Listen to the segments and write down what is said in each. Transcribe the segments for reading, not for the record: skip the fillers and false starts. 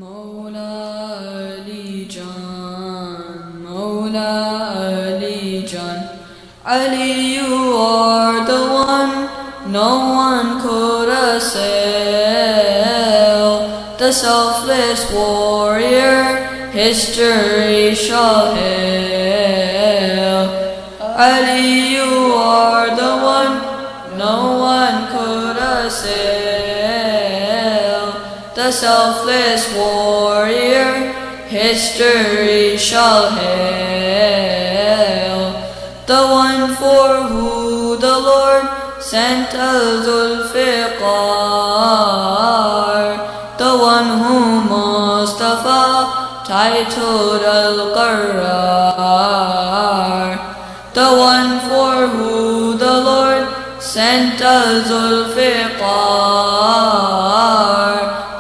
Mawla Ali Jan, Mawla Ali Jan, Ali, you are the one no one could assail, the selfless warrior history shall hail. Ali, you are the one no one could assail, the selfless warrior history shall hail. The one for who the Lord sent Al-Zulfiqar, the one whom Mustafa titled Al-Qarrar, the one for who the Lord sent Al-Zulfiqar,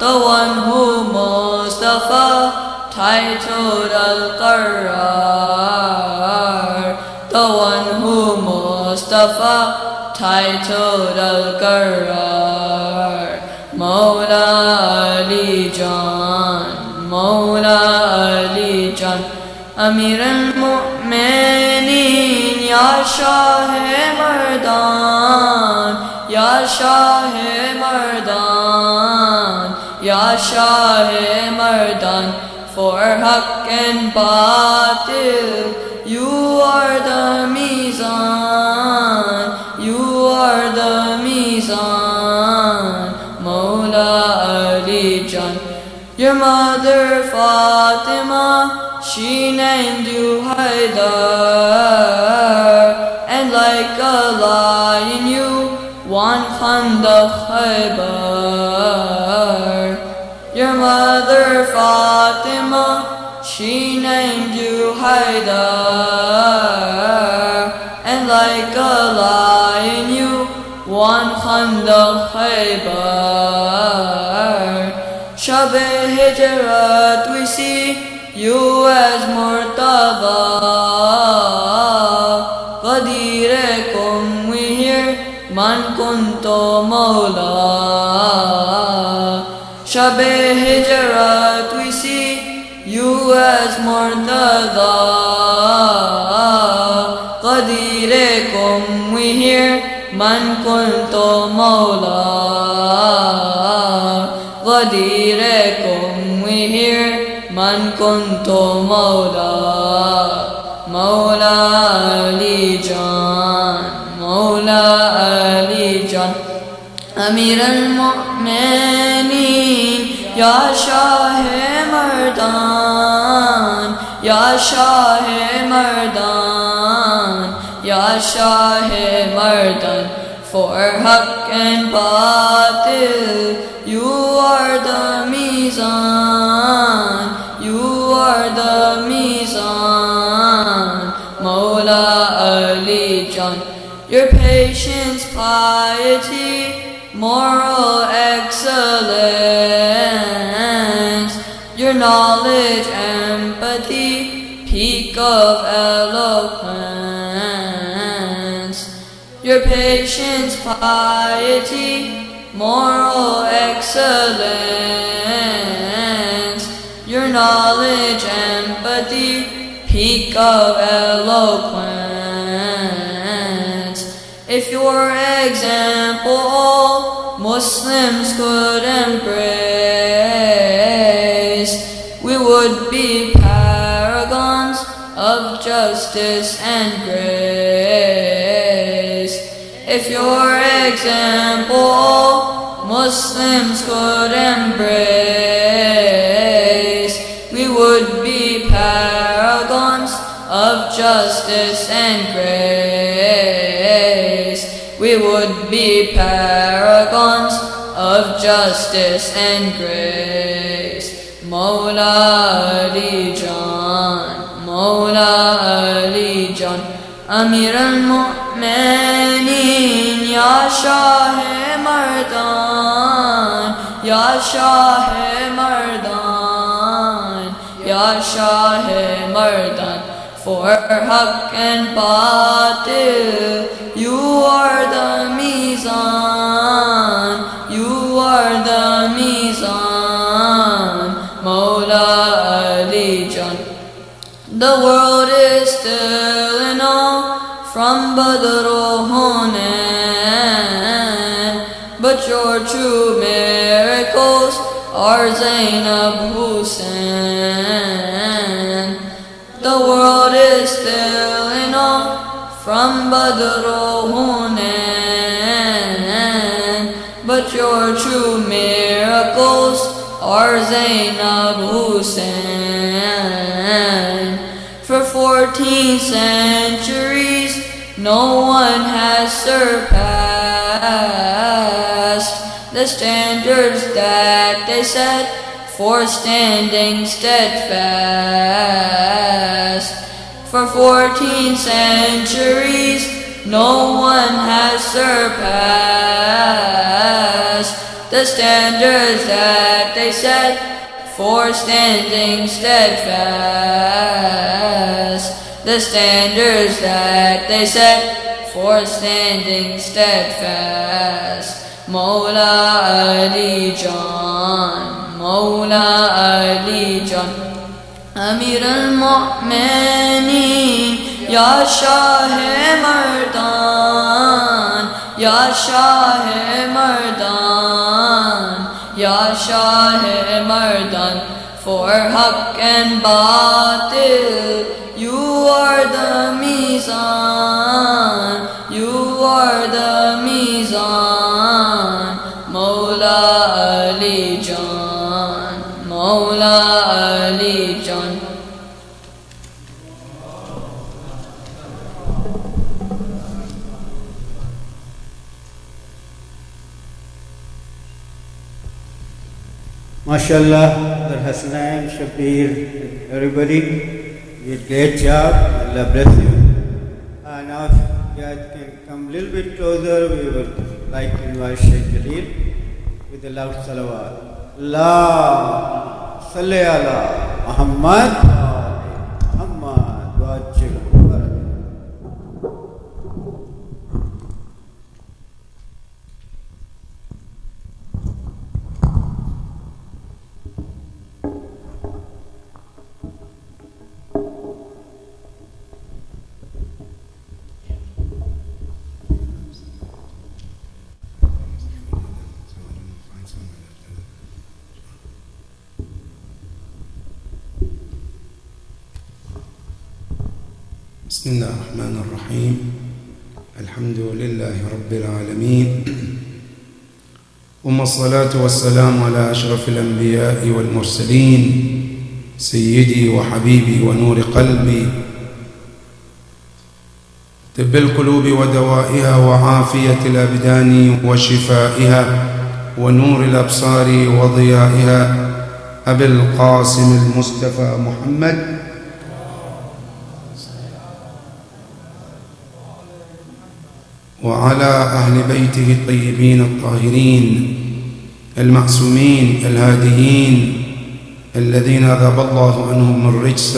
the one who Mustafa titled Al-Qarrar, the one who Mustafa titled Al-Qarrar. Mawla Ali Jan, Mawla Ali Jan, Amir al-Mu'mineen, Ya Shah-e-Mardan, Ya Shah-e-Mardan, Ya Shah-e-Mardan. For Haqq and Batil, you are the Mizan, you are the Mizan. Mawla Ali Jan, your mother Fatima, she named you Haidar, and like a lion you won Khandaq Khaybar. Your mother Fatima, she named you Haidar, and like a lion you won Khandaq Khaybar. Shab-e-Hijrat, we see you as Murtada, Ghadir-e-Qum, we hear Man kunto Mawla. Shab-e-Hijrat, we see you as Murtada, Ghadir-e-Qum, we hear Man kunto Mawla. Ghadir-e-Qum, we hear Man kunto Mawla. Mawla Ali Jan, Mawla Ali Jan, Amir al-Mu'mineen, Ya Shah-e-Mardan, Ya Shah-e-Mardan, Ya Shah-e-Mardan. For Haqq and Batil, you are the Mizan, you are the Mizan. Mawla Ali Jan, your patience, piety, moral excellence, your knowledge, empathy, peak of eloquence. Your patience, piety, moral excellence, your knowledge, empathy, peak of eloquence. If your example all Muslims could embrace, we would be paragons of justice and grace. If your example all Muslims could embrace, we would be paragons of justice and grace. We would be paragons of justice and grace. Mawla Ali Jan, Mawla Ali Jan, Amir al-Mu'mineen, Ya Shah-e-Mardan, Ya Shah-e-Mardan, Ya Shah-e-Mardan. For Haqq and Batil, you are the Mizan, you are the Mizan. Mawla Ali Jan. The world is still in awe from Badr Hunain, but your true miracles are Zainab Hussain. The world is still in awe from Badr Hunain, but your true miracles are Zainab Hussain. For 14 centuries no one has surpassed the standards that they set for standing steadfast. For 14 centuries no one has surpassed the standards that they set for standing steadfast. The standards that they set for standing steadfast. Mawla Ali Jan, Mawla Ali Jan. Amir al-Mu'mineen, Ya Shah Mardan, Ya Shah Mardan, Ya Shah Mardan. For Haqq and Batil, you are the Mizan, you are the Mizan. Mawla Ali Jan, Mawla Ali Jan. MashaAllah, Brother Hasnain, Shabir, everybody, you did great job. Allah bless you. Now, if you guys can come a little bit closer, we would like to invite Sheikh Jalil with a loud salawat. Allah, salli ala Muhammad, Muhammad, wajib. بسم الله الرحمن الرحيم. الحمد لله رب العالمين، ثم الصلاة والسلام على أشرف الأنبياء والمرسلين، سيدي وحبيبي ونور قلبي، طب القلوب ودوائها وعافية الأبدان وشفائها ونور الأبصار وضيائها، أبي القاسم المصطفى محمد وعلى أهل بيته الطيبين الطاهرين المعصومين الهاديين الذين ذهب الله عنهم الرجس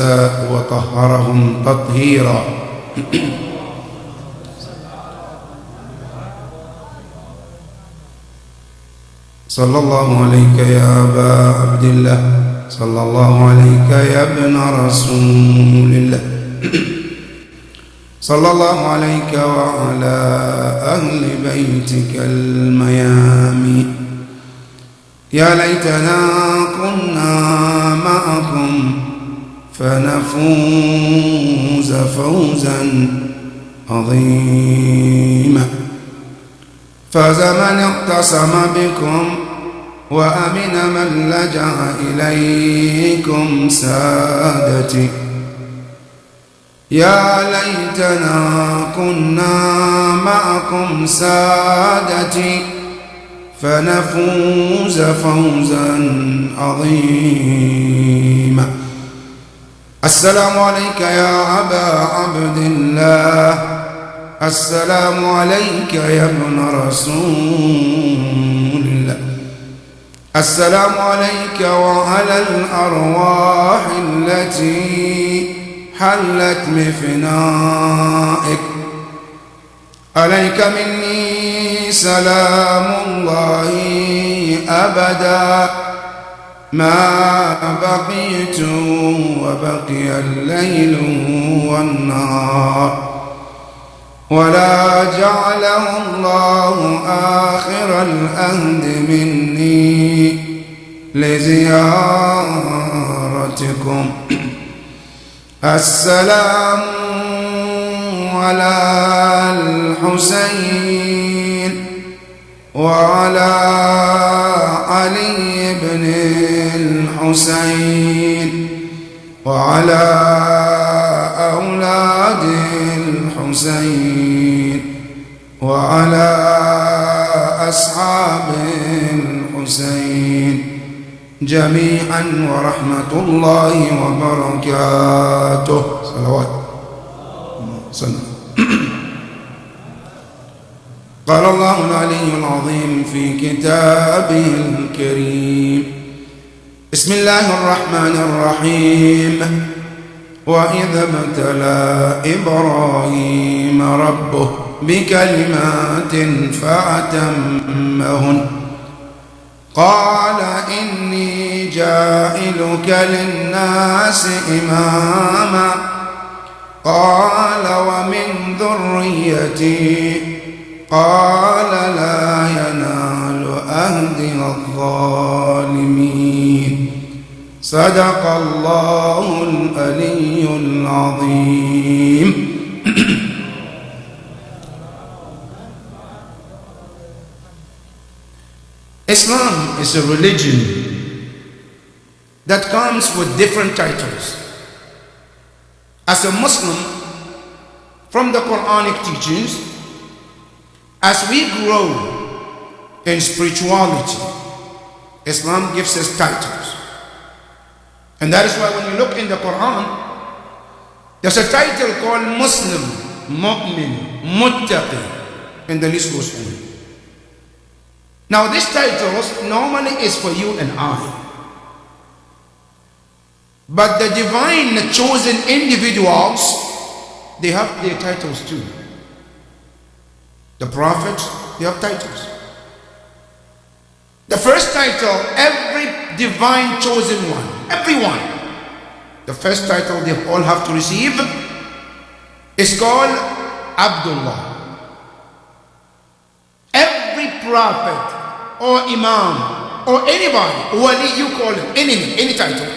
وطهرهم تطهيرا. صلى الله عليك يا أبا عبد الله، صلى الله عليك يا ابن رسول الله، صلى الله عليك وعلى أهل بيتك الميامين. يا ليتنا كنا معكم فنفوز فوزا عظيما. فاز من اقتسم بكم وأمن من لجأ إليكم سادتي. يا ليتنا كنا معكم سادتي فنفوز فوزا عظيما. السلام عليك يا أبا عبد الله، السلام عليك يا ابن رسول الله، السلام عليك وعلى الأرواح التي حلت بفنائك. عليك مني سلام الله أبدا ما بقيت وبقي الليل والنهار ولا جعله الله آخر الأهد مني لزيارتكم. السلام على الحسين وعلى علي بن الحسين وعلى أولاد الحسين وعلى أصحاب الحسين جميعا ورحمة الله وبركاته. صلوات صلى. قال الله العلي العظيم في كتابه الكريم: بسم الله الرحمن الرحيم. وإذا ابتلى إبراهيم ربه بكلمات فأتمهن قال إني جاعلك للناس إماما قال ومن ذريتي قال لا ينال أهدي الظالمين. صدق الله العلي العظيم. Islam is a religion that comes with different titles. As a Muslim, from the Quranic teachings, as we grow in spirituality, Islam gives us titles. And that is why when you look in the Quran, there's a title called Muslim, Mu'min, Muttaqi, and the list goes on. Now this titles normally is for you and I. But the divine chosen individuals, they have their titles too. The prophets, they have titles. The first title, every divine chosen one, everyone, the first title they all have to receive is called Abdullah. Every prophet or imam or anybody, wali you call him, any title,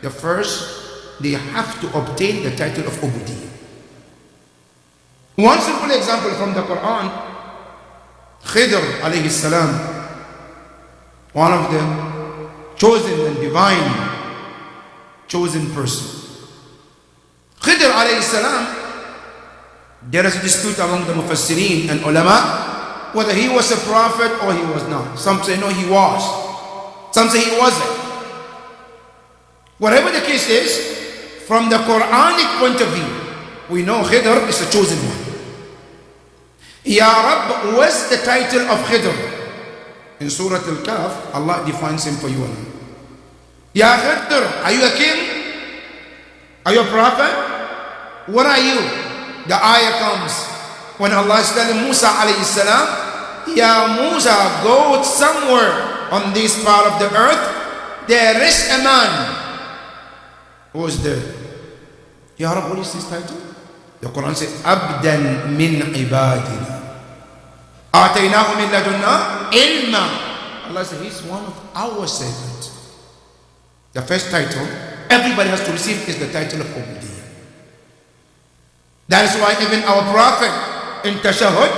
the first they have to obtain the title of Ubudiyyah. One simple example from the Quran, Khidr alayhi salam, one of the chosen and divine chosen person. Khidr alayhi salam, there is a dispute among the Mufassirin and ulama whether he was a prophet or he was not. Some say no, he was. Some say he wasn't. Whatever the case is, from the Quranic point of view, we know Khidr is a chosen one. Ya Rabb, what's the title of Khidr? In Surah Al-Kahf, Allah defines him for you and I. Ya Khidr, are you a king? Are you a prophet? What are you? The ayah comes when Allah is telling Musa alayhi salam, Ya Musa, go somewhere on this part of the earth. There is a man who is there. Ya Rab, what is his title? The Quran says, Abdan min ibadina. Ataynahu min ladunna ilma. Allah says, he's one of our servants. The first title everybody has to receive is the title of Ubudiyyah. That is why even our Prophet in Tashahhud,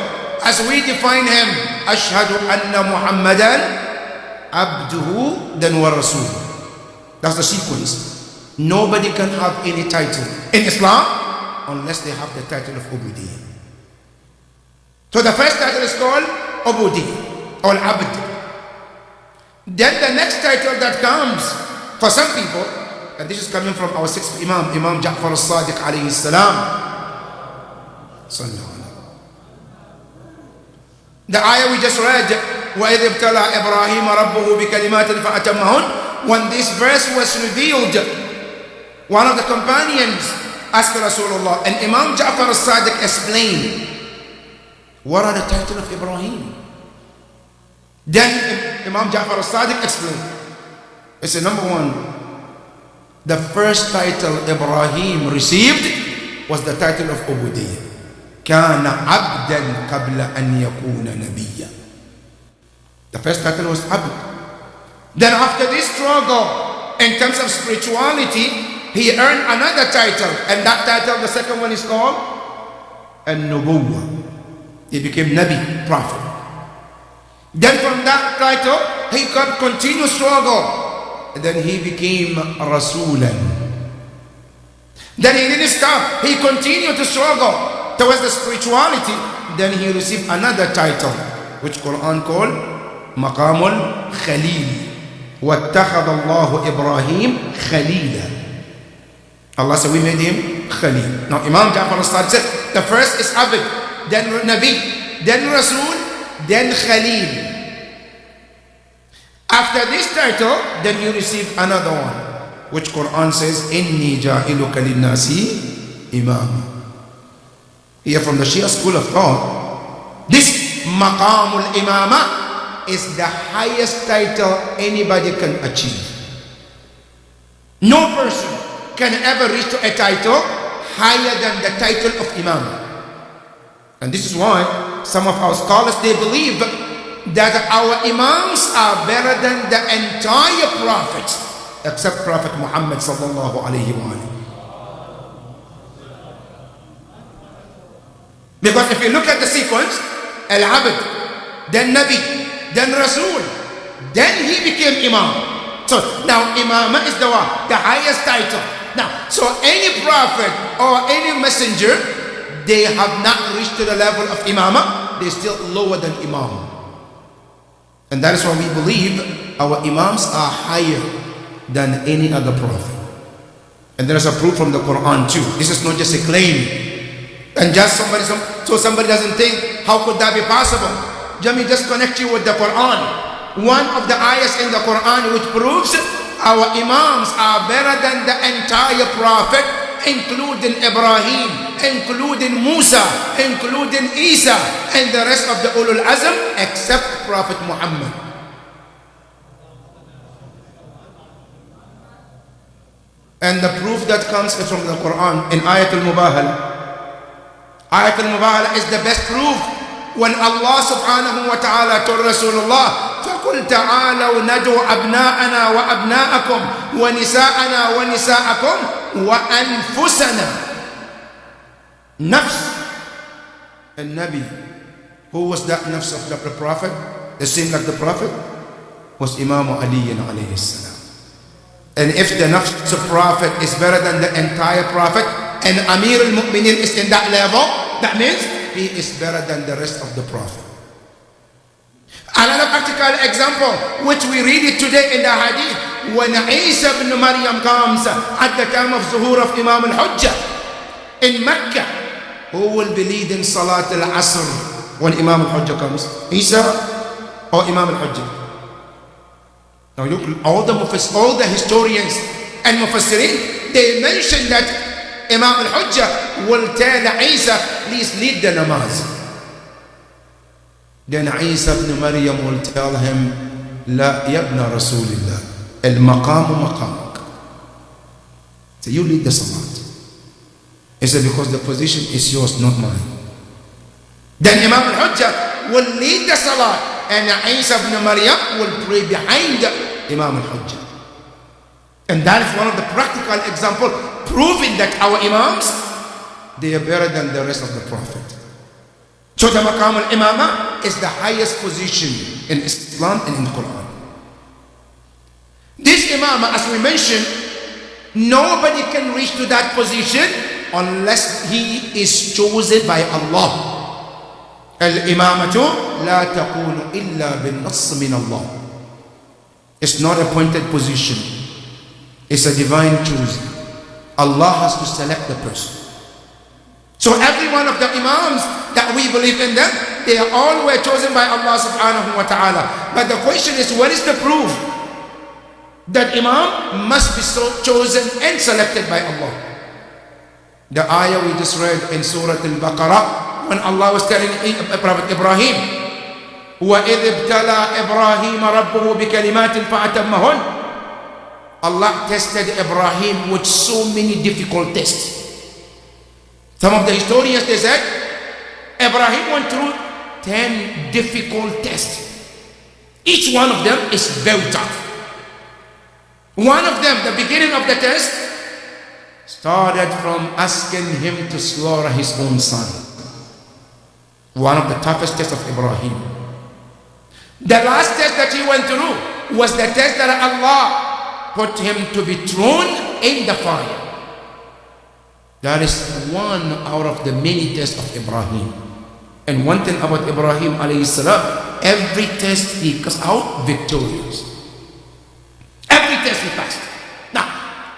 as we define him, Ashhadu anna Muhammadan abduhu then wa rasul. That's the sequence. Nobody can have any title in Islam unless they have the title of Ubudiyyah. So the first title is called Ubudiyyah or Abd. Then the next title that comes for some people, and this is coming from our sixth Imam, Imam Ja'far al-Sadiq alayhi salam. The ayah we just read, وَإِذِ ابْتَلَى إِبْرَاهِيمَ رَبُّهُ بِكَلِمَاتٍ فَأَتَمَّهُنْ. When this verse was revealed, one of the companions asked Rasulullah, and Imam Ja'far al-Sadiq explained, what are the title of Ibrahim? Then Imam Ja'far al-Sadiq explained, It's a number one. The first title Ibrahim received was the title of Ubudiyyah. كان عبدا قبل أن يكون نبيا. The first title was Abd. Then after this struggle in terms of spirituality, he earned another title, and that title, the second one, is called An-Nubuwwah. He became Nabi, prophet. Then from that title, he got continuous struggle, and then he became Rasulan. Then he didn't stop. He continued to struggle towards the spirituality. Then he received another title, which Quran called Maqamul Khalil. وَاتَّخَذَ اللَّهُ إِبْرَاهِيمَ خَلِيلًا. Allah said, we made him Khalil. Now Imam Ja'far al-Sadiq said, the first is Abd, then Nabi, then Rasul, then Khalil. After this title, then you receive another one, which Quran says, إِنِّي جَاعِلُكَ لِلنَّاسِ إِمَامًا. Here from the Shia school of thought, this Maqamul Imama is the highest title anybody can achieve. No person can ever reach to a title higher than the title of Imam. And this is why some of our scholars, they believe that our Imams are better than the entire prophets, except Prophet Muhammad sallallahu alayhi wa sallam. Because if you look at the sequence, Al-Abd, then Nabi, then Rasul, then he became Imam. So now Imamah is the highest title. Now, so any prophet or any messenger, they have not reached to the level of Imamah. They're still lower than Imam. And that is why we believe our Imams are higher than any other prophet. And there is a proof from the Quran too. This is not just a claim. And just somebody doesn't think, how could that be possible? Let me just connect you with the Quran. One of the ayahs in the Quran which proves our Imams are better than the entire prophet, including Ibrahim, including Musa, including Isa, and the rest of the Ulul Azm, except Prophet Muhammad. And the proof that comes from the Quran in Ayat al-Mubahala. Ayat al-Mubahala is the best proof when Allah subhanahu wa ta'ala told Rasulullah, فَقُلْ تَعَالَوْ نَدْعُ أَبْنَاءَنَا وَأَبْنَاءَكُمْ وَنِسَاءَنَا وَنِسَاءَكُمْ وَأَنفُسَنَا. Nafs. And Nabi, who was that nafs of the Prophet? The same like the Prophet? Was Imam Ali alayhi salam. And if the nafs of Prophet is better than the entire Prophet, and Amir al-Mu'minin is in that level, that means he is better than the rest of the Prophet. Another practical example, which we read it today in the Hadith, when Isa ibn Maryam comes at the time of Zuhur of Imam al-Hujjah in Mecca, who will be leading Salat al-Asr when Imam al-Hujjah comes? Isa or Imam al-Hujjah? Now look, all the historians and Mufassirin, they mention that Imam al-Hujjah will tell Isa, please lead the namaz. Then Isa ibn Maryam will tell him, La yabna Rasulillah, al-maqamu maqamak. So you lead the salat. He said, because the position is yours, not mine. Then Imam al-Hujjah will lead the salat, and Isa ibn Maryam will pray behind Imam al-Hujjah. And that is one of the practical examples proving that our Imams, they are better than the rest of the Prophet. So the Maqam al-Imama is the highest position in Islam and in the Quran. This Imama, as we mentioned, nobody can reach to that position unless he is chosen by Allah. Al-Imamatu la takunu illa bin-nass min Allah. It's not a appointed position. It's a divine choosing. Allah has to select the person. So every one of the Imams that we believe in them, they all were chosen by Allah subhanahu wa ta'ala. But the question is, what is the proof that Imam must be chosen and selected by Allah? The ayah we just read in Surah Al-Baqarah, when Allah was telling Prophet Ibrahim, وَإِذِ ابْتَلَى إِبْرَاهِيمَ رَبُّهُ بِكَلِمَاتٍ فَأَتَمَّهُنْ. Allah tested Ibrahim with so many difficult tests. Some of the historians, they said, Ibrahim went through 10 difficult tests. Each one of them is very tough. One of them, the beginning of the test, started from asking him to slaughter his own son. One of the toughest tests of Ibrahim. The last test that he went through was the test that Allah put him to be thrown in the fire. That is one out of the many tests of Ibrahim. And one thing about Ibrahim alayhi salam, every test he comes out victorious. Every test he passed. Now,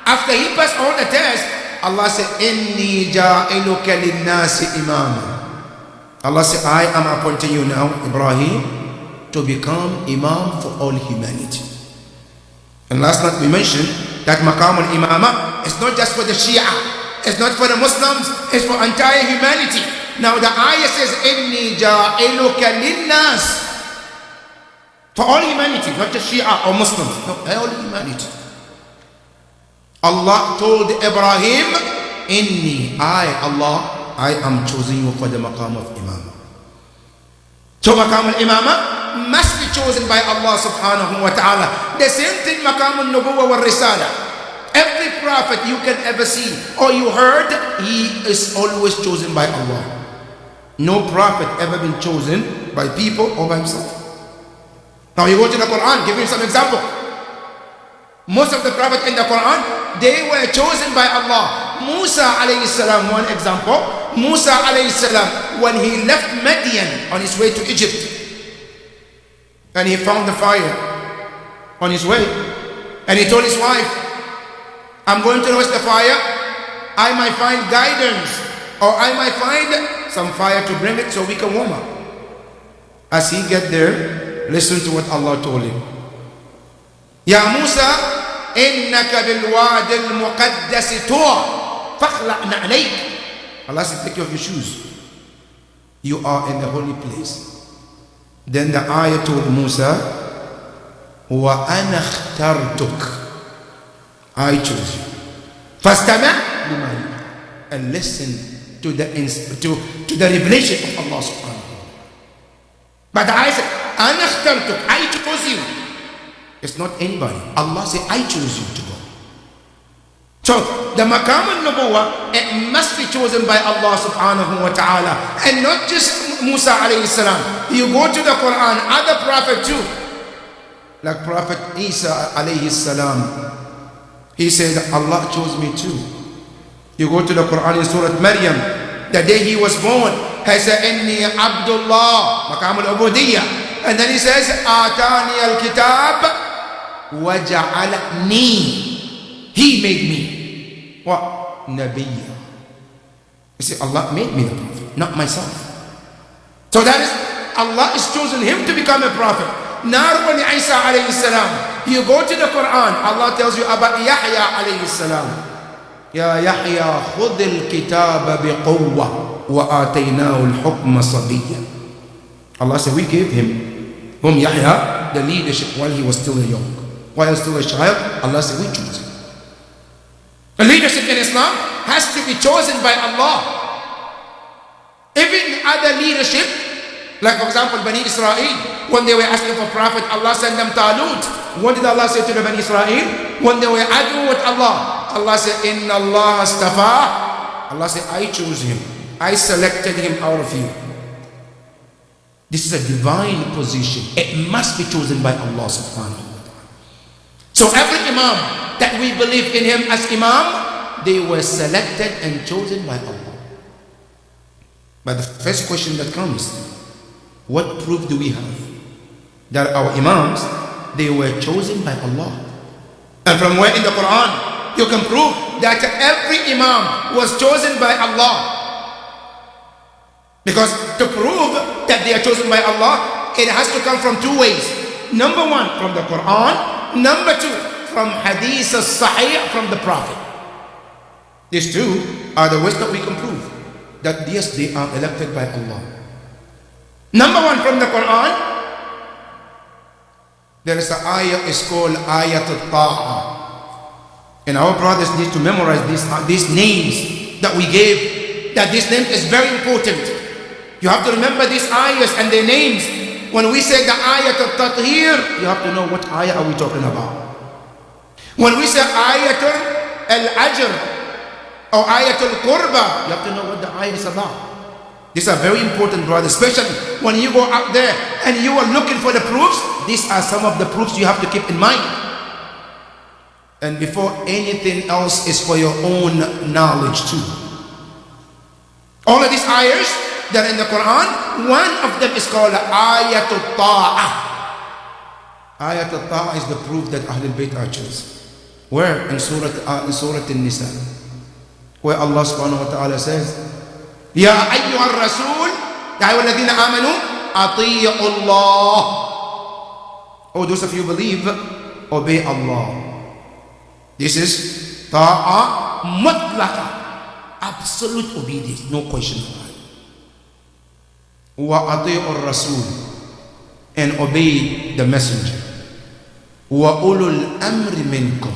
after he passed all the tests, Allah said, Inni ja'iluka linnasi imama. Allah said, I am appointing you now, Ibrahim, to become Imam for all humanity. And last night we mentioned that Maqam al-Imama is not just for the Shia, it's not for the Muslims, it's for entire humanity. Now the ayah says, Inni ja'iluka linnas, for all humanity, not just Shia or Muslims, no, all humanity. Allah told Ibrahim, Inni, Allah, I am choosing you for the Maqam of Imam. So Maqam al-Imama must be chosen by Allah subhanahu wa ta'ala. The same thing Maqam al-Nubuwwa wa Risala. Every prophet you can ever see or you heard, he is always chosen by Allah. No prophet ever been chosen by people or by himself. Now you go to the Quran, give you some example. Most of the prophets in the Quran, they were chosen by Allah. Musa alayhi salam, one example. Musa alayhi salam, when he left Madian on his way to Egypt, and he found the fire on his way, and he told his wife, I'm going to roast the fire. I might find guidance, or I might find some fire to bring it so we can warm up. As he get there, listen to what Allah told him. Ya Musa, innaka bil wadi al muqaddas tuwa fakhla'na alayk. Allah said, take off your shoes. You are in the holy place. Then the ayah told Musa, wa ana ikhtartuk, I chose you. Fastama' lima yuha, and listen to the revelation of Allah subhanahu wa ta'ala. But the ayah said, ana ikhtartuk, I chose you. It's not anybody. Allah said, I chose you to go. So the Maqam al-Nubuwwa, it must be chosen by Allah subhanahu wa ta'ala, and not just Musa alayhi salam. You go to the Quran, other prophet too, like Prophet Isa alayhi salam. He said, Allah chose me too. You go to the Quran in Surah Maryam, the day he was born, he said, Inni Abdullah, Maqam al-Ubudiyya. And then he says, Atani al-Kitab wa ja'alani. He made me. What? Nabiyya. You see, Allah made me the prophet, not myself. So that is, Allah is choosing him to become a prophet. Now when Isa alayhi salam, you go to the Quran, Allah tells you about Yahya alayhi salam. Ya Yahya, khudh al-kitab biqawwa wa ataynahu al-hukma sabiyya. Allah said, we gave him, whom Yahya, the leadership while he was still young. While still a child, Allah said, we choose him. The leadership in Islam has to be chosen by Allah. Even other leadership, like for example Bani Israel, when they were asking for prophet, Allah sent them Talut. What did Allah say to the Bani Israel? When they were arguing with Allah, Allah said, Inna Allah astafa. Allah said, I chose him. I selected him out of you. This is a divine position. It must be chosen by Allah subhanahu wa ta'ala. So every imam that we believe in him as imam, they were selected and chosen by Allah. But the first question that comes, what proof do we have that our imams, they were chosen by Allah? And from where in the Quran you can prove that every imam was chosen by Allah? Because to prove that they are chosen by Allah, it has to come from two ways. Number one, from the Quran. Number two, from hadith as-sahih from the Prophet. These two are the ways that we can prove that yes, they are elected by Allah. Number one, from the Quran, there is an ayah, is called ayat al-ta'ah. And our brothers need to memorize these names that we gave, that this name is very important. You have to remember these ayahs and their names. When we say the ayat al-tathir, you have to know what ayah are we talking about. When we say ayat al-ajr or ayat al-qurba, you have to know what the ayah is about. These are very important, brothers, especially when you go out there and you are looking for the proofs. These are some of the proofs you have to keep in mind. And before anything else is for your own knowledge too. All of these ayahs that are in the Quran, one of them is called Ayatul Ta'ah. Ayatul Ta'ah is the proof that Ahlul Bayt are chosen. Where? In Surah An-Nisa, where Allah subhanahu wa ta'ala says, Ya ayyuhar rasul, ya ayyuhalladhina amanu, ati'u Allah. Oh, those of you believe, obey Allah. This is ta'ah mutlaqa, absolute obedience, no question about it. Wa ati'ur rasul, and obey the messenger. Wa ulul amri minkum,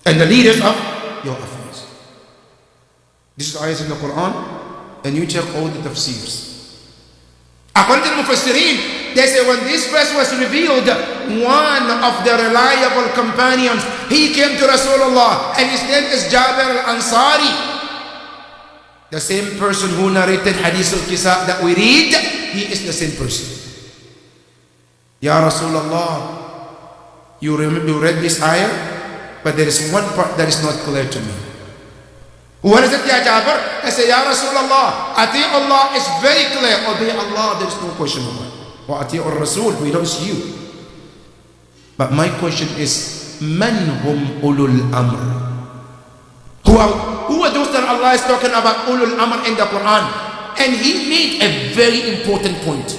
and the leaders of your affairs. This is ayahs in the Quran, and you check all the tafsirs. According to the Mufassirin, they say when this verse was revealed, one of the reliable companions, he came to Rasulullah, and his name is Jabir al-Ansari. The same person who narrated Hadith al-Kisa that we read, he is the same person. Ya Rasulullah, you read this ayah, but there is one part that is not clear to me. What is it, Ya Jabir? I say, Ya Rasulullah, ati Allah is very clear. Obey Allah, there is no question about it. Wa ati Rasul, we don't see you. But my question is, man hum ulul amr? Who are those that Allah is talking about ulul amr in the Quran? And he made a very important point.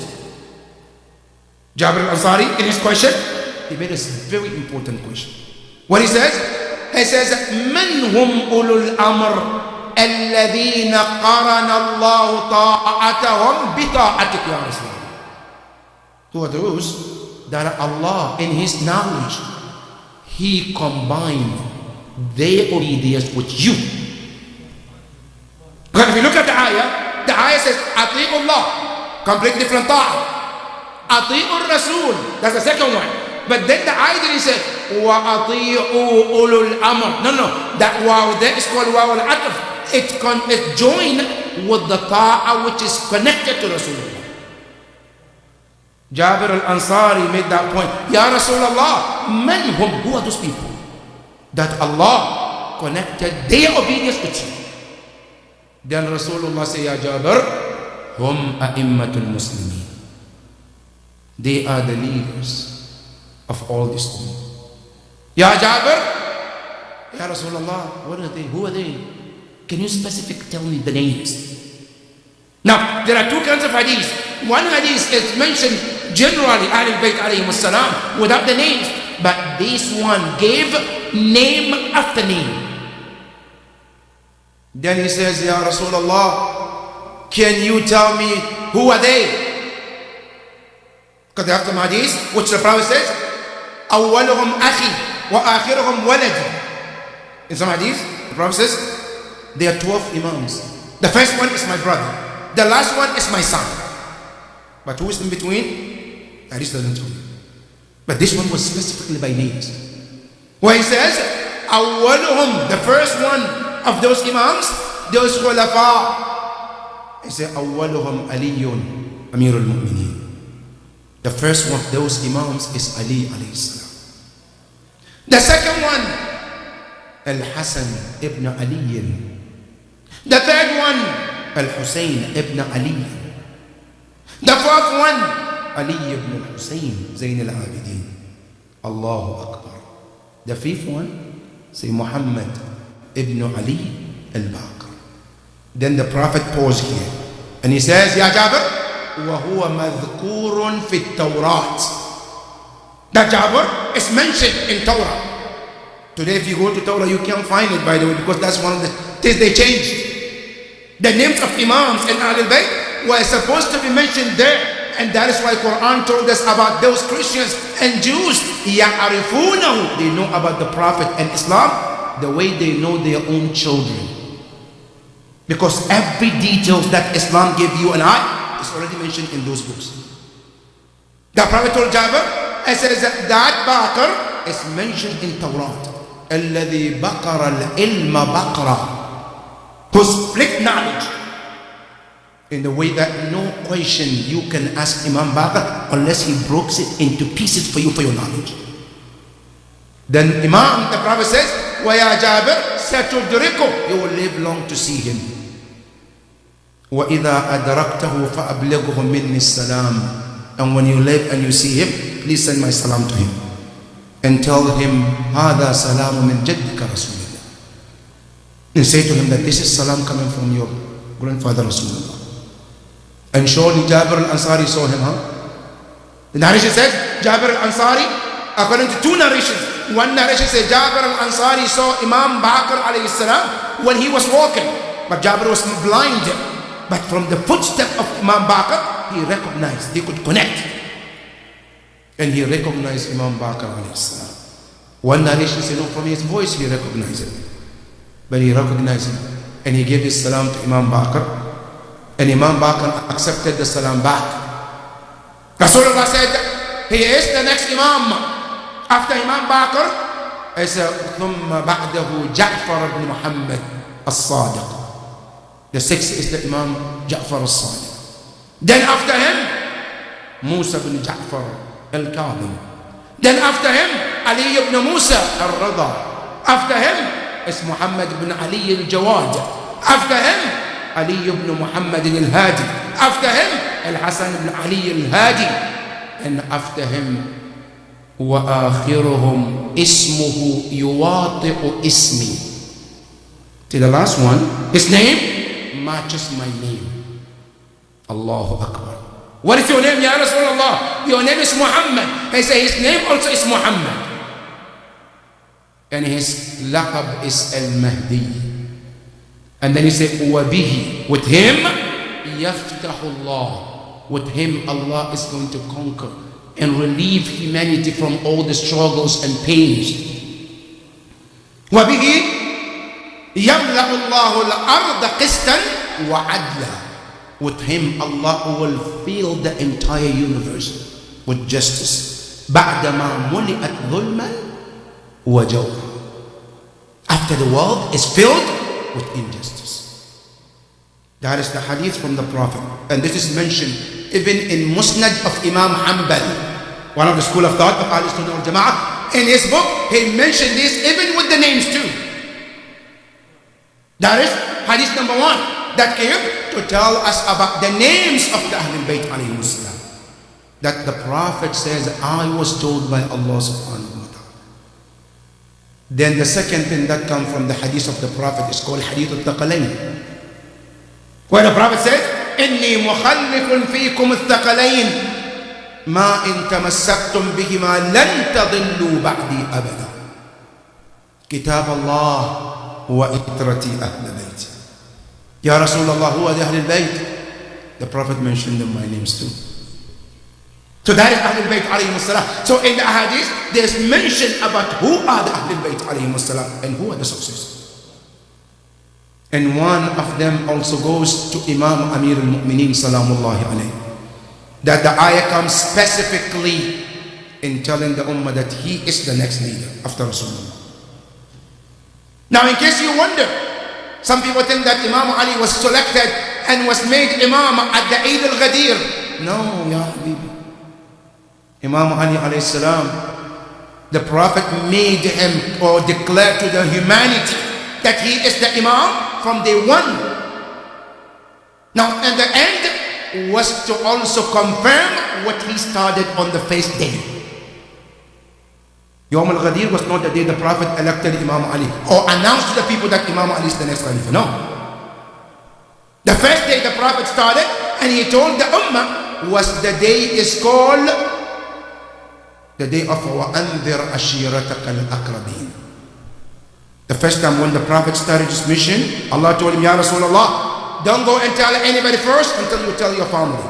Jabir al-Ansari, in his question, he made a very important question. What he says, من هم أولو الأمر الذين قرن الله طاعتهم بطاعتك يا رسول الله. Who are those that Allah in His knowledge, He combined their obedience with you. Because if you look at the ayah says أطيعوا الله, complete different ta'ah. أطيعوا الرسول, that's the second one. But then the ayah didn't say وَأَطِيعُوا أُولُو الْأَمْرِ. No, that wow there is called wow al-atf. It's joined with the ta'ah which is connected to Rasulullah. Jabir al-Ansari made that point. Ya Rasulullah, man hum, who are those people that Allah connected their obedience with you? Then Rasulullah say, Ya Jabir, hum a'immatul muslimin. They are the leaders of all this ummah. Ya Jabir, Ya Rasulullah, what are they? Who are they? Can you specifically tell me the names? Now, there are two kinds of hadith. One hadith is mentioned generally, Ahlul Bayt alayhim as-salam, without the names. But this one gave name after name. Then he says, Ya Rasulullah, can you tell me who are they? Because they have some hadith, which the Prophet says, أولهم أخي وآخرهم ولدي. In some hadith, the Prophet says, there are 12 imams. The first one is my brother. The last one is my son. But who is in between? Hadith doesn't tell you. But this one was specifically by names. Where he says, أولهم, the first one of those imams, those khulafa. He said, أولهم علي أمير المؤمنين. The first one of those imams is Ali alayhi salam. The second one, Al-Hasan ibn Ali. The third one, Al-Husayn ibn Ali. The fourth one, Ali ibn al-Husayn, Zayn al-Abidin. Allahu Akbar. The fifth one, say Muhammad ibn Ali al-Baqir. Then the Prophet paused here and he says, Ya Jabir, وَهُوَ مَذْكُورٌ فِي التَّوْرَاتِ. That Jabir is mentioned in Torah. Today if you go to Torah you can't find it, by the way, because that's one of the things they changed. The names of imams and Ahlul Bayt were supposed to be mentioned there, And that is why Quran told us about those Christians and Jews. يَعْرِفُونَهُ. They know about the Prophet and Islam the way they know their own children. Because every detail that Islam gave you and I is already mentioned in those books. The Prophet told Jabir, it says that Baqir is mentioned in Torah. الَّذِي بَقَرَ الْإِلْمَ بَقْرًا. Who split knowledge in the way that no question you can ask Imam Baqir unless he breaks it into pieces for you for your knowledge. Then Imam, the Prophet says, وَيَا جَابِرْ سَتُدْرِكُ. You will live long to see him. وَإِذَا أَدْرَكْتَهُ فَأَبْلِغْهُ مِنِّي السَّلَامِ. And when you live and you see him, please send my salam to him. And tell him, هَذَا سَلَامٌ مِنْ جَدِّكَ رَسُولِ اللَّهِ. And say to him that this is salam coming from your grandfather Rasulullah. And surely Jabir al-Ansari saw him, The narration says, Jabir al-Ansari, according to two narrations. One narration says, Jabir al-Ansari saw Imam Baqir alayhi salam when he was walking. But Jabir was blind. But from the footstep of Imam Baqir, he recognized, they could connect. And he recognized Imam Baqir alayhi salam. One narration says, no, from his voice he recognized it. But he recognized him. And he gave his salam to Imam Baqir. And Imam Baqir accepted the salam back. Rasulullah said, he is the next Imam. After Imam Baqir, he said, ثُمَّ بَعْدَهُ جَعْفَرَ بْنِ مُحَمَّدٍ الصَّادِقِ. The sixth is the Imam Ja'far al-Sadiq. Then after him, Musa bin Ja'far al-Kadhim. Then after him, Ali ibn Musa al-Rada. After him is Muhammad ibn Ali al-Jawad. After him, Ali ibn Muhammad al-Hadi. After him, Al-Hasan ibn Ali al-Hadi. And after him, وَآخِرُهُمْ إِسْمُهُ يُوَاطِئُ إِسْمِي. To the last one, his name matches my name. Allahu Akbar. What is your name, Ya Rasulullah? Your name is Muhammad. He said his name also is Muhammad. And his laqab is Al-Mahdi. And then he said, وَبِهِ. With him, يَفْتَحُ اللَّهُ. With him, Allah is going to conquer and relieve humanity from all the struggles and pains. وَبِهِ يَمْلَأُ اللَّهُ الْأَرْضَ قِسْطًا وَعَدْلًا. With him, Allah will fill the entire universe with justice. بَعْدَمَا مُلِئَتْ ظُلْمًا وَجَوْرًا. After the world is filled with injustice. That is the hadith from the Prophet. And this is mentioned even in Musnad of Imam Hanbal, one of the school of thought of Ahl Sunnah wal Jama'ah. In his book, he mentioned this even with the names too. That is hadith number 1 that came to tell us about the names of the Ahlul Bayt alayhi salam. That the Prophet says, I was told by Allah subhanahu wa ta'ala. Then the second thing that comes from the hadith of the Prophet is called Hadith al-Thaqalayn, where the Prophet says, إِنِّي مُخَلِّفٌ فِيكُمُ الثَّقَلَيْنِ مَا إِن تَمَسَّكْتُمْ بِهِمَا لَن تَضِلُّوا بَعْدِي أَبَدًا. كتاب الله وَإِتْرَتِي أَهْلَ بَيْتِ. Ya Rasulullah, who are the Ahlul Bayt? The Prophet mentioned them by names too. So that is Ahlul Bayt alayhi salam. So in the hadith, there's mention about who are the Ahlul Bayt alayhi salam and who are the successors. And one of them also goes to Imam Amir al-Mu'mineen salamullahi alayhi. That the ayah comes specifically in telling the ummah that he is the next leader after Rasulullah. Now in case you wonder, some people think that Imam Ali was selected and was made Imam at the Eid al-Ghadir. No, Ya Habibi. Imam Ali alayhi salam, the Prophet made him or declared to the humanity that he is the Imam from day one. Now, and the end was to also confirm what he started on the first day. Yawm al-Ghadir was not the day the Prophet elected Imam Ali or announced to the people that Imam Ali is the next Khalifa. No. The first day the Prophet started and he told the Ummah was the day is called the day of وَأَنذِرْ أَشِيرَتَكَ الْأَقْرَبِينَ. The first time when the Prophet started his mission, Allah told him, Ya Rasulullah, don't go and tell anybody first until you tell your family.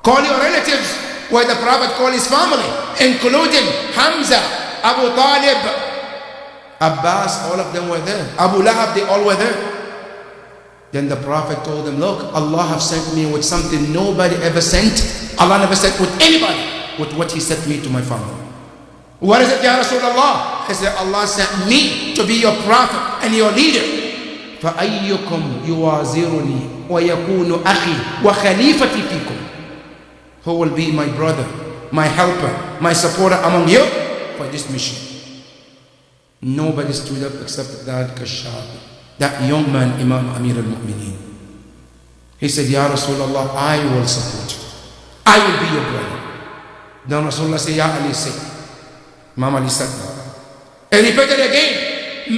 Call your relatives, where the Prophet called his family, including Hamza, Abu Talib, Abbas, all of them were there. Abu Lahab, they all were there. Then the Prophet told them, look, Allah have sent me with something nobody ever sent. Allah never sent with anybody with what He sent me to my family. What is it, Ya Rasulullah? He said, Allah sent me to be your prophet and your leader. فَأَيُّكُمْ يُوَازِرُنِي وَيَكُونُ أَخِي وَخَلِيفَتِي فِيكُمْ. Who will be my brother, my helper, my supporter among you for this mission? Nobody stood up except that Kashab, that young man, Imam Amir al-Mu'mineen. He said, Ya Rasulullah, I will support you. I will be your brother. Then Rasulullah said, Ya Ali, say. Imam Ali said that. And he repeated again,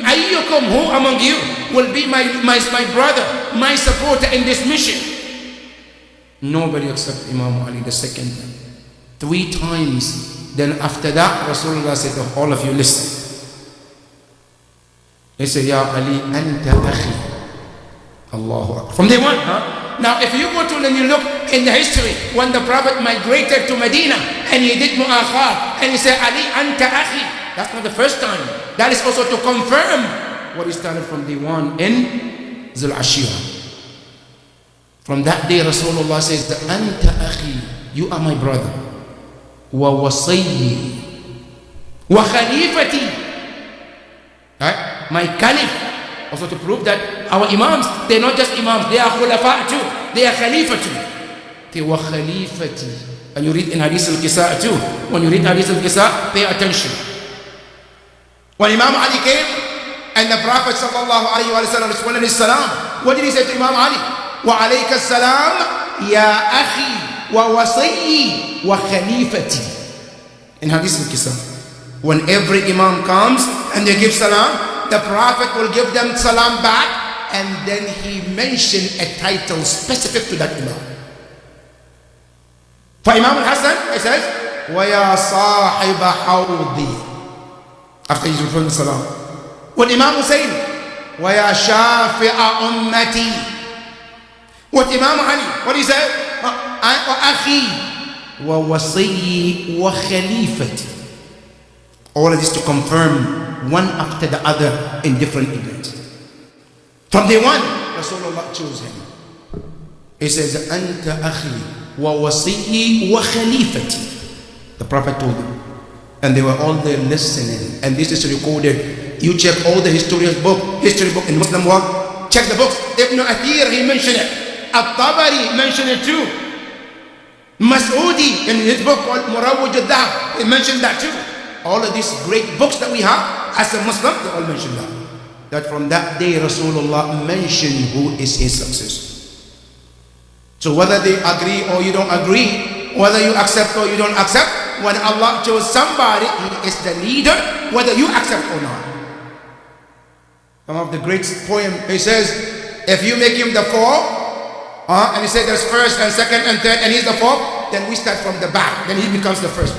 Ayyukum, who among you will be my brother, my supporter in this mission? Nobody except Imam Ali the second time. 3 times. Then after that, Rasulullah said to all of you, listen. He said, Ya Ali, anta akhi. Allahu Akbar. From day one, huh? Now, if you go to and you look in the history, when the Prophet migrated to Medina and he did mu'akhar and he said, Ali, anta akhi. That's not the first time. That is also to confirm what he started from day one in Zul Ashira. From that day, Rasulullah says, anta akhi, you are my brother. Wa wasayyi. Wa khalifati. Right? My caliph. Also to prove that our imams, they're not just imams, they are khulafa too. They are khalifa too. They were khalifati. And you read in Hadith al-Kisa too. When you read Hadith al-Kisa, pay attention. When Imam Ali came and the Prophet sallallahu alayhi wa sallam responded his salam, what did he say to Imam Ali? Wa alayka salam ya akhi wa wasayyi wa khalifati. In Hadith al-Kisa. When every imam comes and they give salam, the Prophet will give them salam back, and then he mentioned a title specific to that imam. For Imam al-Hasan, he says, وَيَا صَاحِبَ حَوْضِي. After he's referring to salam. With Imam Hussein, وَيَا شَافِعَ أُمَّتِي. With Imam Ali, what do you say? وَأَخِي وَوَصِيِّي وَخَلِيفَتِي. All of this to confirm one after the other in different events. From day one, Rasulullah chose him. He says, Anta akhi wa wasiyyi wa khalifati. The Prophet told them. And they were all there listening. And this is recorded. You check all the history book in Muslim world. Check the books. Ibn Athir, he mentioned it. At-Tabari mentioned it too. Mas'udi, in his book called Murawwaj al-Dhahab, he mentioned that too. All of these great books that we have as a Muslim, they all mention that. That from that day Rasulullah mentioned who is his successor. So whether they agree or you don't agree, whether you accept or you don't accept, when Allah chose somebody, he is the leader, whether you accept or not. Some of the great poem, he says, if you make him the fourth, and he said there's first and second and third, and he's the fourth, then we start from the back, then he becomes the first.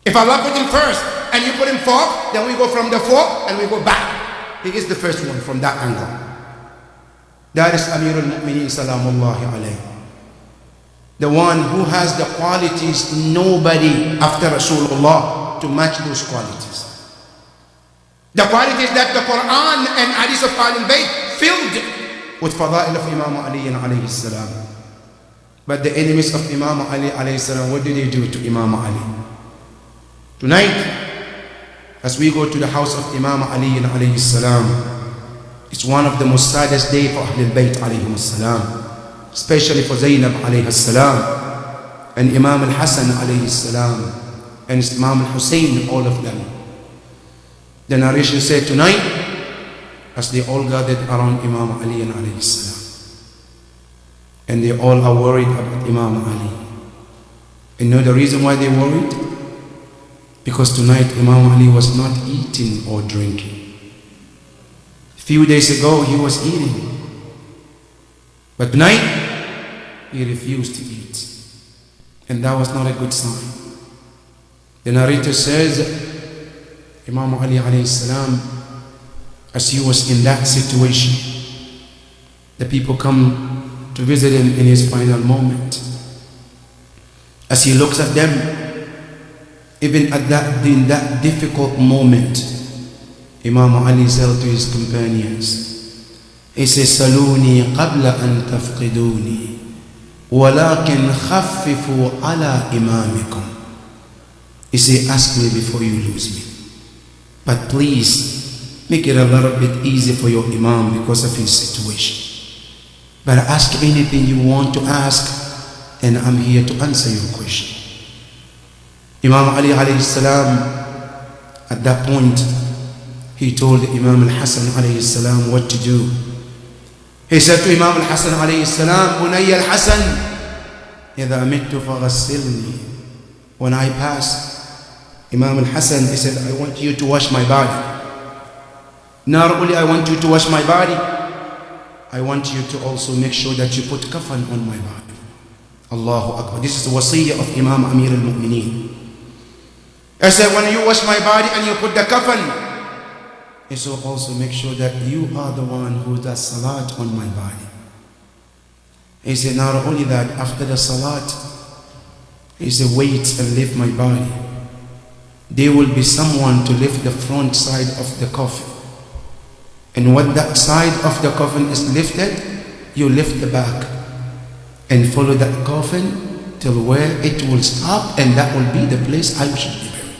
If Allah put him first and you put him fourth, then we go from the fourth and we go back. He is the first one from that angle. That is Amir al-Mu'mineen salamullahi alayhi. The one who has the qualities nobody after Rasulullah to match those qualities. The qualities that the Quran and Hadith of Ahlul Bayt filled with fada'il of Imam Ali alayhi salam. But the enemies of Imam Ali alayhi salam, what did they do to Imam Ali? Tonight, as we go to the house of Imam Ali alayhi salam, it's one of the most saddest days for Ahlul Bayt alayhi salam, especially for Zainab alayhi salam, and Imam al-Hasan alayhi salam, and Imam al-Hussein, all of them. The narration said tonight, as they all gathered around Imam Ali alayhi salam, and they all are worried about Imam Ali. You know the reason why they worried? Because tonight Imam Ali was not eating or drinking. A few days ago he was eating. But tonight he refused to eat. And that was not a good sign. The narrator says, Imam Ali alayhi salam, as he was in that situation, the people come to visit him in his final moment. As he looks at them, even in that difficult moment, Imam Ali said to his companions, he says, Saluni qabla an tafqiduni, walakin khaffifu ala imamikum. He said, ask me before you lose me. But please, make it a little bit easy for your Imam because of his situation. But ask anything you want to ask, and I'm here to answer your question. Imam Ali alayhi salam, at that point, he told Imam al-Hasan alayhi salam what to do. He said to Imam al-Hasan alayhi salam, Bunayya al-Hasan, idha mittu faghassilni. When I pass, Imam al-Hasan, he said, I want you to wash my body. Not only I want you to wash my body, I want you to also make sure that you put kafan on my body. Allahu Akbar. This is the wasiyah of Imam Amir al-Mu'mineen. I said, when you wash my body and you put the kafan, he said, also make sure that you are the one who does salat on my body. He said, not only that, after the salat, he said, wait and lift my body. There will be someone to lift the front side of the coffin. And when that side of the coffin is lifted, you lift the back and follow that coffin till where it will stop, and that will be the place I should be buried.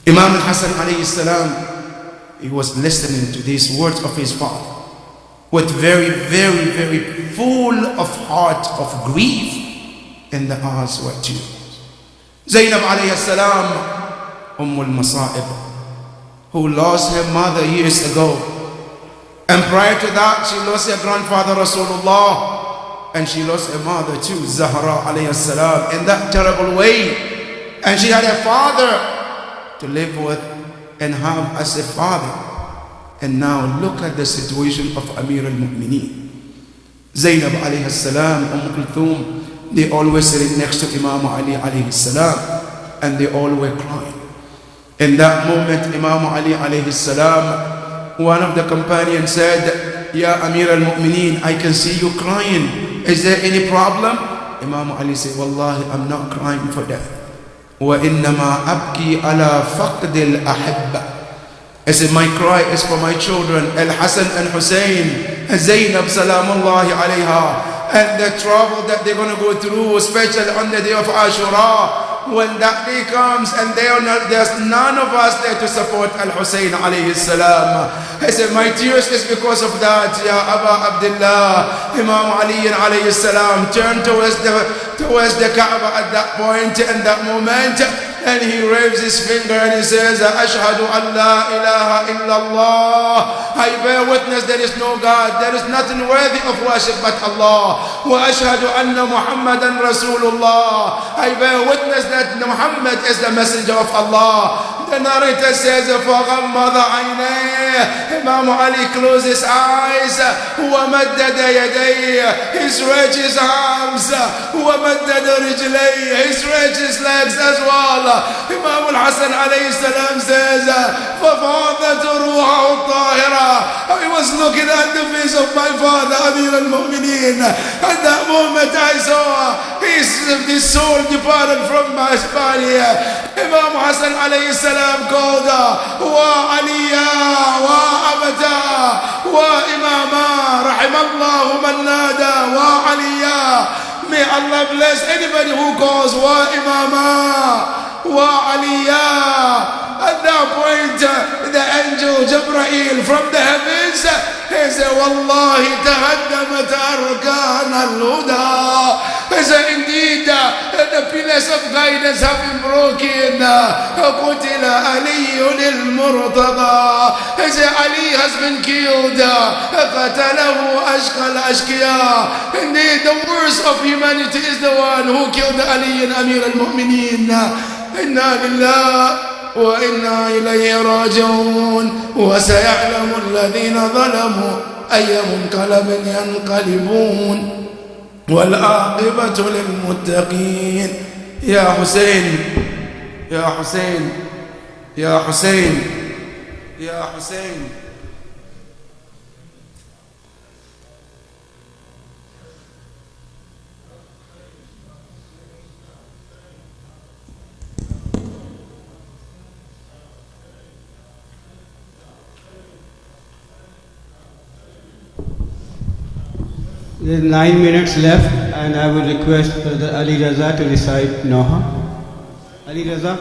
Imam al-Hasan alayhi salam, he was listening to these words of his father with very, very, very full of heart of grief, and the eyes were tears. Zainab alayhi salam, al-Masa'ib, who lost her mother years ago, and prior to that she lost her grandfather Rasulullah, and she lost her mother too, Zahra alayhi salam, in that terrible way. And she had a father to live with and have as a father. And now look at the situation of Amir al-Mu'mineen. Zainab alayhi salam, Kulthum, they always sitting next to Imam Ali alayhi salam, and they all were crying. In that moment, Imam Ali alayhi salam, one of the companions said, Ya Amir al-Mu'mineen, I can see you crying. Is there any problem? Imam Ali said, Wallahi, I'm not crying for death. وَإِنَّمَا أَبْكِي عَلَى فَقْدِ الْأَحِبَّةِ. I said, my cry is for my children, Al-Hasan and Hussein, and Zainab salamullahi alayha, and the trouble that they're going to go through, especially on the day of Ashura. When that day comes and there's none of us there to support Al-Hussein alayhi salam. I said, my tears is because of that, Ya Aba Abdullah. Imam Ali alayhi salam turned towards the Kaaba at that point, in that moment, and he raised his finger and he says, Ashhadu an la ilaha illallah. I bear witness there is no God, there is nothing worthy of worship but Allah. Wa ashhadu anna Muhammadan Rasulullah. I bear witness that Muhammad is the messenger of Allah. The narrator says, فَغَمَّضَ عَيْنَيْهِ. Imam Ali closed his eyes. وَمَدَّدَ يَدَيْهِ. He stretched his arms. وَمَدَّدَ رِجْلَيْهِ. He stretched his legs as well. Imam al-Hasan alayhi salam says, فَفَاضَتْ رُوحَهُ الطَّاهِرَةِ. I was looking at the face of my father, Amir al-Mu'mineen. At that moment I saw his soul departed from my body. Imam Hassan alayhi salam called, Wa Aliya, Wa Abada, Wa Imama, Rahimallahu man nada, Wa Aliya. May Allah bless anybody who calls Wa Imama, Wa Aliya. At that point, the angel Jibreel from the heavens, he said, Wallahi tahaddamat arkan al-huda. He said, indeed, the pillars of guidance have been broken. قُتِلَ عَلِيٌّ الْمُرْتَضَى. He said, Ali has been killed. قَتَلَهُ أَشْقَى الْأَشْقِيَاء. Indeed, the worst of humanity is the one who killed Ali and Amir al-Mu'mineen. Inna lillah وإنا إليه راجعون وسيعلم الذين ظلموا أي منقلب ينقلبون والعاقبة للمتقين. يا حسين يا حسين يا حسين يا حسين. There's 9 minutes left, and I will request Brother Ali Raza to recite Noha. Ali Raza.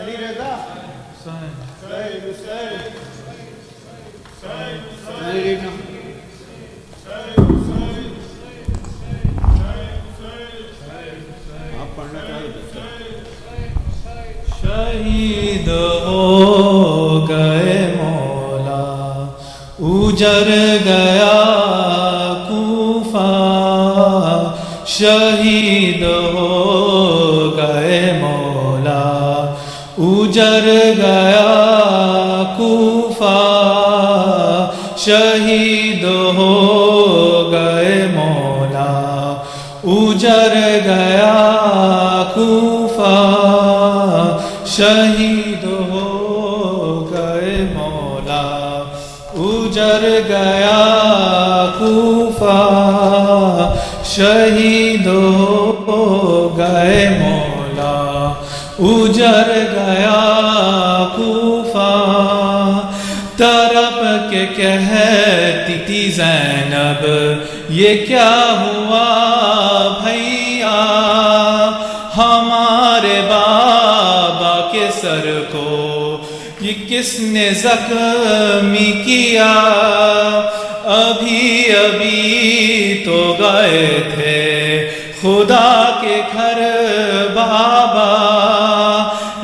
Ali Raza. आप पढ़ना चाहिए. शहीद हो गए मौला, उजर गया कूफा. शहीद हो गए मौला, उजर गया कूफा. शहीद हो गए मौला, उजर गया कूफा. शहीद हो गए मौला, उजर गया कूफा. शहीद हो गए मौला, उजर गया कूफा. तरफ के कहती थी ज़ैनब, ये क्या हुआ भैया, हमारे बाबा के सर को ये किसने जख्मी किया. अभी अभी तो गए थे खुदा के घर बाबा,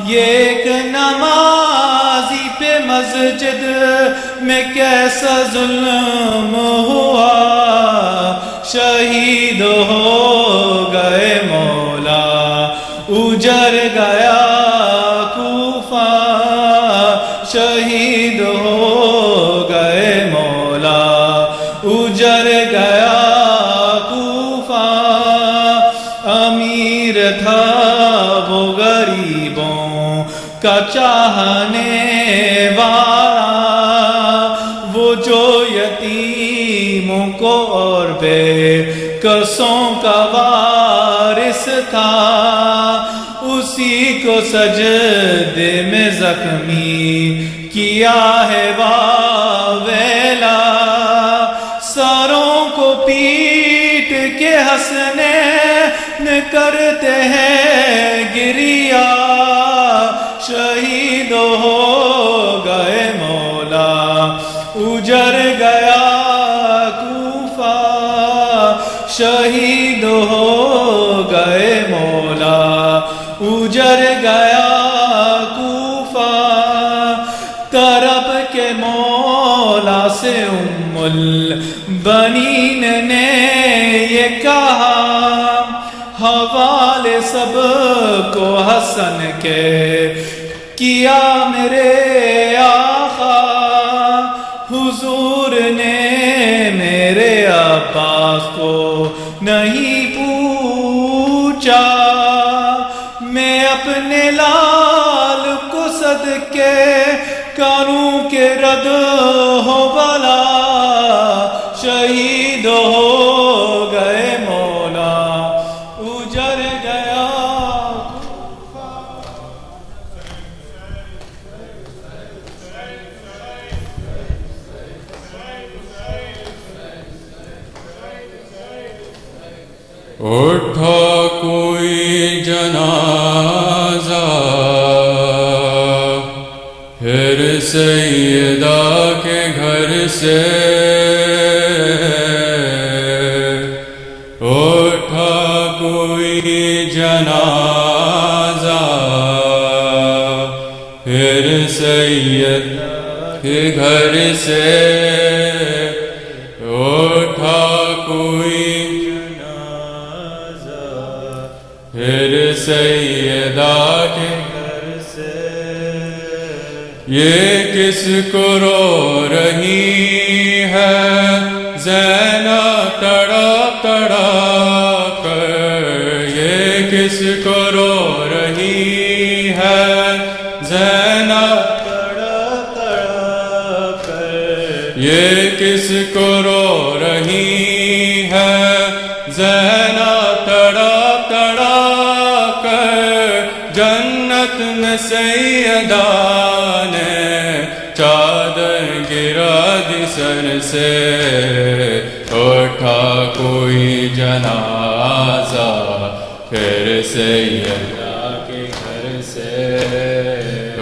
ये एक नमाजी पे मस्जिद में कैसा जुल्म हुआ. शहीद हो गए मौला, उजर गया कूफा. शहीद हो गए मौला, उजर गया कूफा. अमीर था वो गरीबों का चाहने वाला, वो जो यतीमों को और बेकसों का वारिस था. उसी को सजदे में जख्मी किया है वावेला. सरों को पीट के हंसने करते हैं गिरिया. शहीद हो गए मौला, उजर गया कूफा. शहीद हो गए मौला, उजर गया कूफा. तरब के मौला से उम्मुल बनीन ने ये कहा, हवाले सब को हसन के किया मेरे आका. हुजूर ने मेरे अब्बास को नहीं पूछा, मैं अपने लाल को सदके करूं के रद हो भला. शहीद हो गए मौला, उजर गया. उठा कोई जनाजा, फिर सैयदा के घर से. उठा कोई जनाजा, फिर सैयदा के घर से. उठा कोई फिर सैयदा के घर से. ये किसको रो रही है ज़ैनब तड़प तड़प कर. ये کس کو رو رہی ہے زینب تڑپ تڑپ کر، یہ کس کو رو رہی ہے زینب تڑپ تڑپ کر، جنت میں سیدہ نے چادر گرا دی سر سے، اٹھا کوئی جنازہ پھر سیدہ کے گھر سے،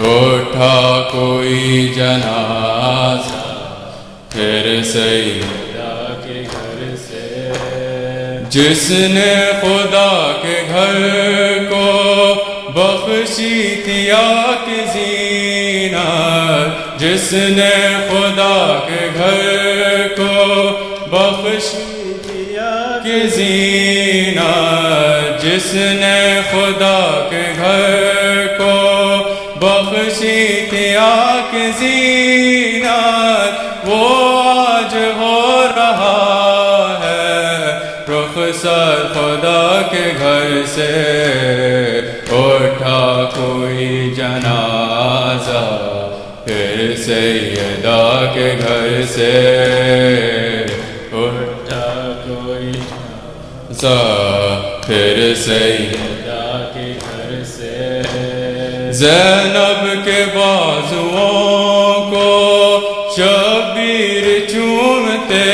اٹھا کوئی جنازہ پھر سیدہ کے گھر سے، جس نے خدا کے گھر کو بخشی تھی آگ زینت، جس نے خدا کے گھر کو بخشی تھی آگ زینت، جس نے خدا کے گھر کو بخشی تھی آگ زینت، وہ آج ہو رہا ہے رخصت خدا کے گھر سے، اٹھا کوئی جنازہ پھر سیدہ کے گھر سے، اٹھا کوئی جنازہ پھر سیدہ کے گھر سے، زینب کے بازوؤں کو شبیر چومتے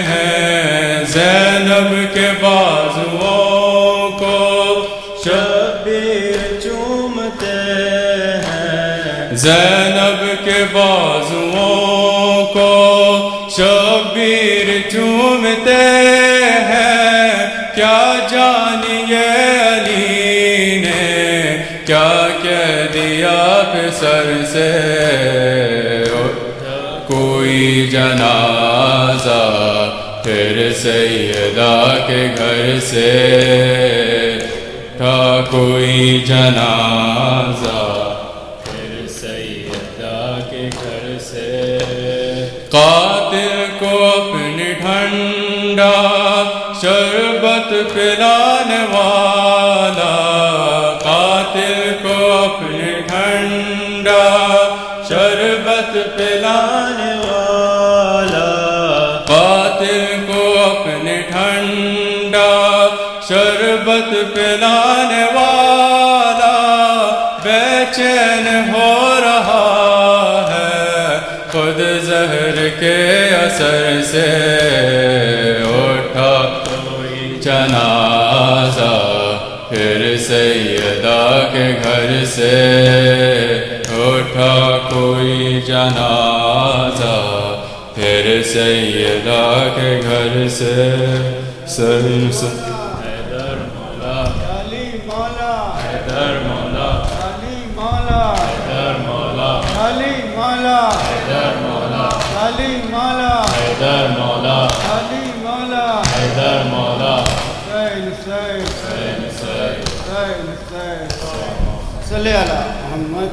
ہیں، زینب کے بازوؤں کو شبیر چومتے ہیں، زینب کے بازوؤں کو شبیر چومتے ہیں، کیا جانیے علی نے کیا کہہ دیا سر سے، کوئی جنازہ پھر سیدہ کے گھر سے، تھا کوئی جنازہ پھر سیدہ کے گھر سے، قاتل کو اپنی ٹھنڈا شربت پلانے والا، قاتل کو اپنی ٹھنڈا شربت پلانے والا، قاتل کو اپنی ٹھنڈا شربت پلانے والا، بے چین ہو رہا ہے خود زہر کے اثر سے، اٹھا کوئی جنازہ پھر سیدہ کے گھر سے، اٹھا کوئی جنازہ پھر سیدہ کے گھر سے، حیدر مولا، علی مولا، حیدر مولا، علی مولا، حیدر مولا، علی مولا، حیدر مولا، علی مولا، حیدر مولا، علی مولا، حیدر مولا، حسین حسین حسین حسین، حسین حسین، صلی علی محمد